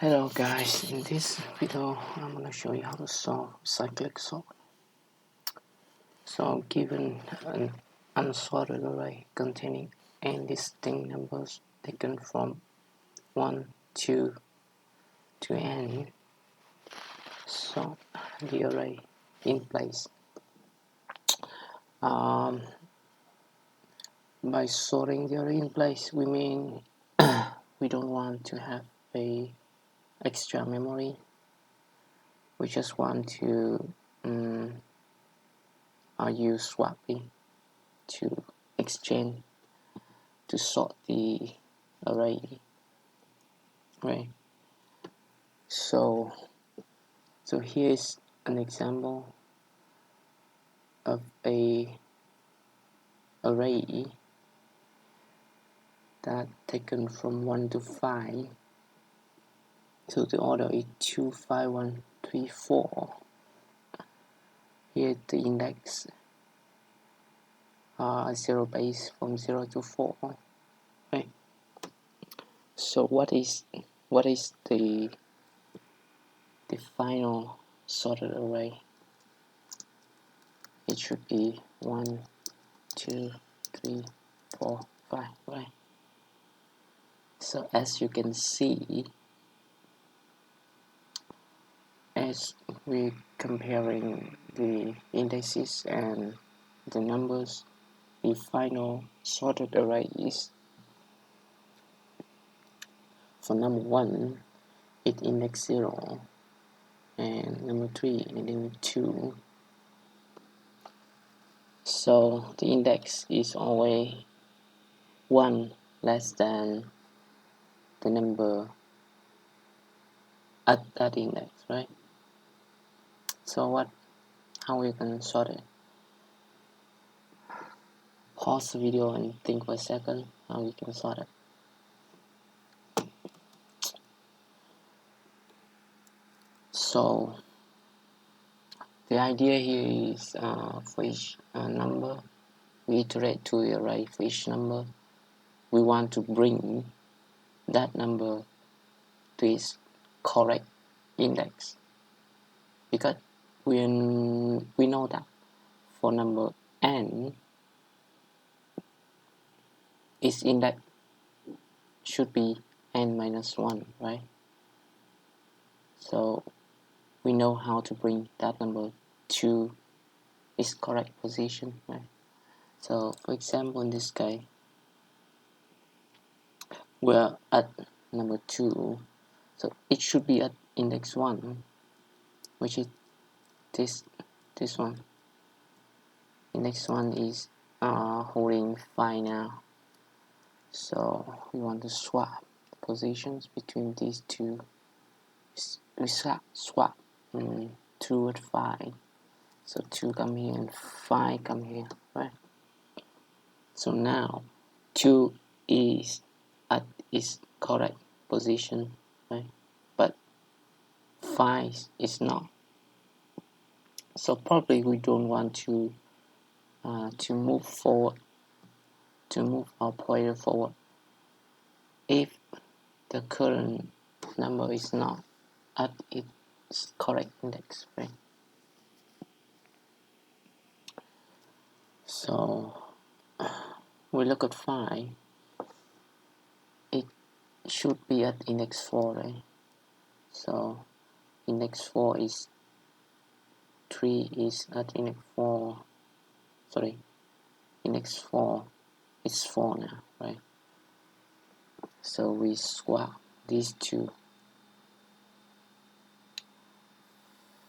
Hello guys, in this video I'm going to show you how to solve cyclic sort. So given an unsorted array containing n distinct numbers taken from 1, 2 to n, sort the array in place. By sorting the array in place, we mean we don't want to have a extra memory. We just want to use swapping to exchange to sort the array, right? So here's an example of a array that taken from 1 to 5. So the order is 2, 5, 1, 3, 4. Here the index are 0 base from 0 to 4. Right. So what is the final sorted array? It should be 1, 2, 3, 4, 5, right? So as you can see, as we're comparing the indices and the numbers, the final sorted array is, for number 1, it index 0, and number 3, it index 2. So the index is always 1 less than the number at that index, right? So how we can sort it? Pause the video and think for a second how we can sort it. So the idea here is for each number, we iterate to the array. For each number, we want to bring that number to its correct index, because we know that for number n, its index should be n minus 1, right? So we know how to bring that number to its correct position, right? So for example, in this case, we're at number 2, so it should be at index 1, which is this one. Index 1 is holding 5 now, so we want to swap the positions between these two. We swap 2 and 5, so 2 come here and 5 come here, right? So now 2 is at its correct position, right? But 5 is not. So probably we don't want to move forward, to move our pointer forward if the current number is not at its correct index, right? So we look at 5. It should be at index 4, right? So index 4 is 3 is at index 4. Sorry, index 4 is 4 now, right? So we swap these two.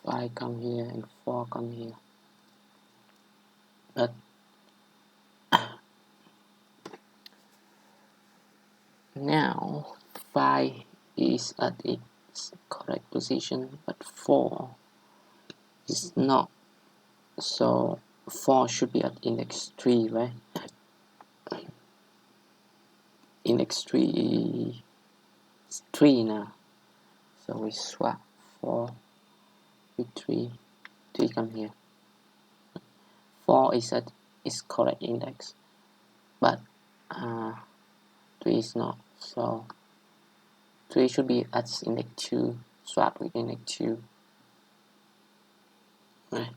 5 come here and 4 come here. But now 5 is at its correct position, but 4 is not. So 4 should be at index 3, right? Index 3 is 3 now. So we swap 4 with 3. 3 come here. 4 is at its correct index, but 3 is not. So 3 should be at index 2, swap with index 2. Right.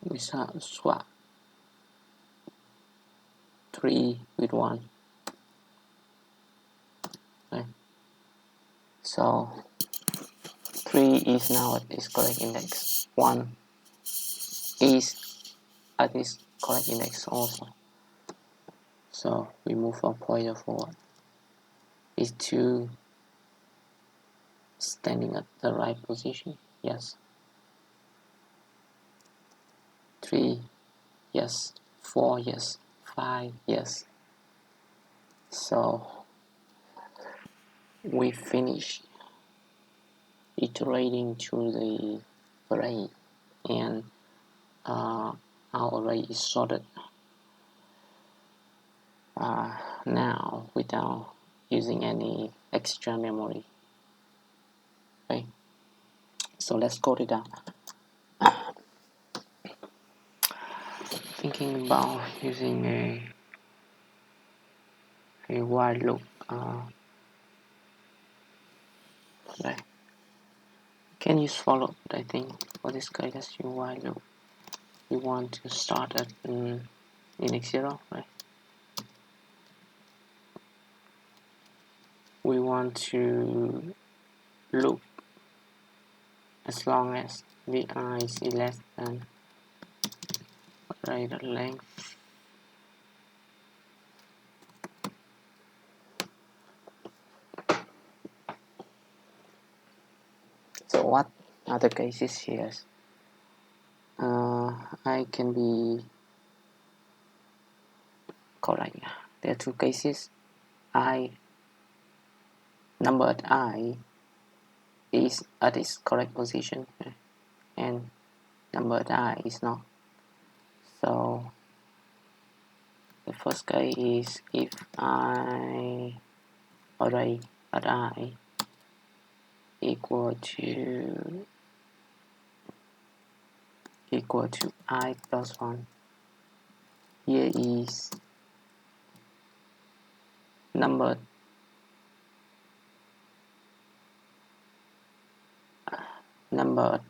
We swap 3 with 1. Right. So 3 is now at its correct index. 1 is at its correct index also. So we move our pointer forward. Is 2 standing at the right position? Yes. 3, yes. 4, yes. 5, yes. So we finish iterating through the array, and our array is sorted now without using any extra memory. Okay, so let's code it out. Thinking about using a while loop. Okay. Can use for loop, I think. For this guy, let's use while loop. We want to start at index 0, right? We want to loop as long as the I is less than array length. So what are the cases here? I can be correct. There are two cases. Number at I is at its correct position, and number at I is not. So the first case is if array at I equal to I plus 1. Here is number at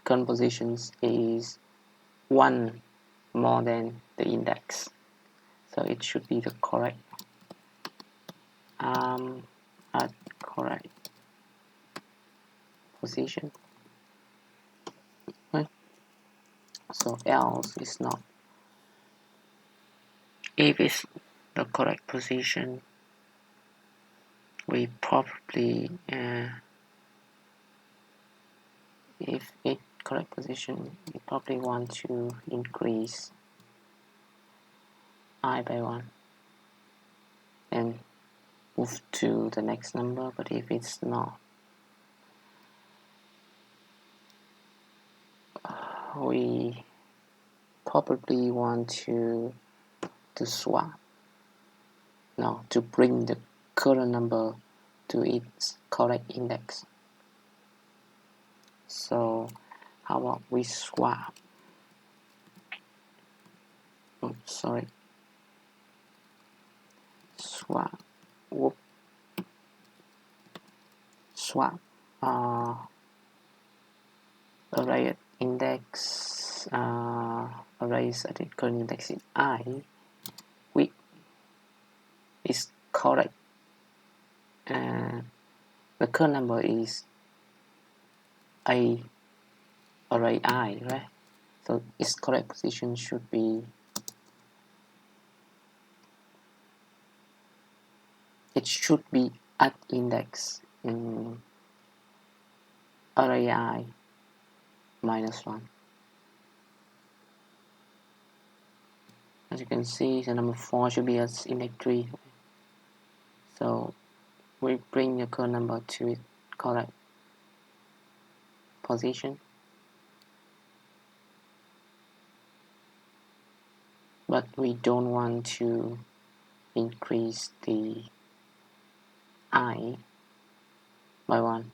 current positions is 1 more than the index, so it should be the correct at correct position, right? So else is not. If it's the correct position, we probably if it correct position, we probably want to increase I by 1 and move to the next number. But if it's not, we probably want to swap now to bring the current number to its correct index. So how about we swap? Swap array at index arrays at its current index in I with is correct, and the current number is a array I, right? So its correct position should be, at index in array I minus 1. As you can see, the number 4 should be at index 3. So we bring the current number to its correct position, but we don't want to increase the I by 1.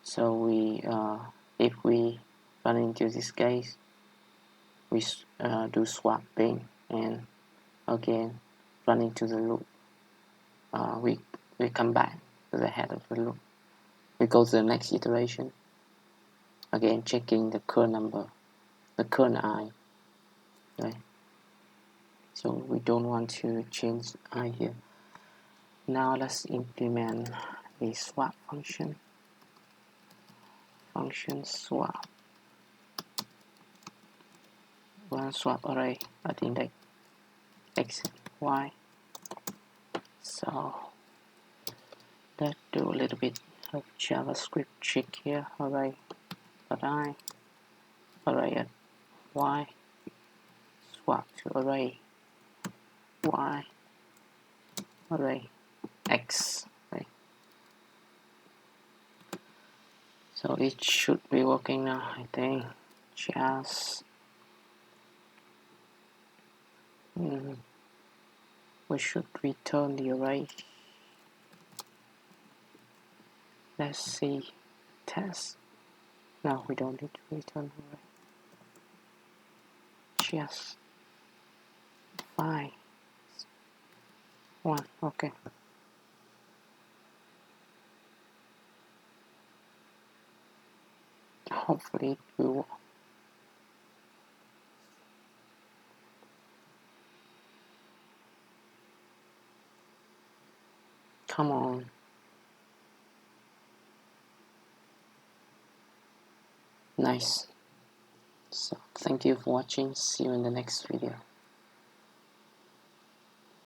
So we if we run into this case, we do swapping and again run into the loop. we come back to the head of the loop. We go to the next iteration, again checking the current number, the current I, right? So we don't want to change I here. Now let's implement a swap function. Function swap. We want to swap array at index x, y. So let's do a little bit of JavaScript check here. Array at I, array at y, swap to array y, array x. Right? So it should be working now, I think. Just we should return the array. Let's see. Test. No, we don't need to return array. Just fine. One. Okay. Hopefully it will work. Come on. Nice. So thank you for watching. See you in the next video.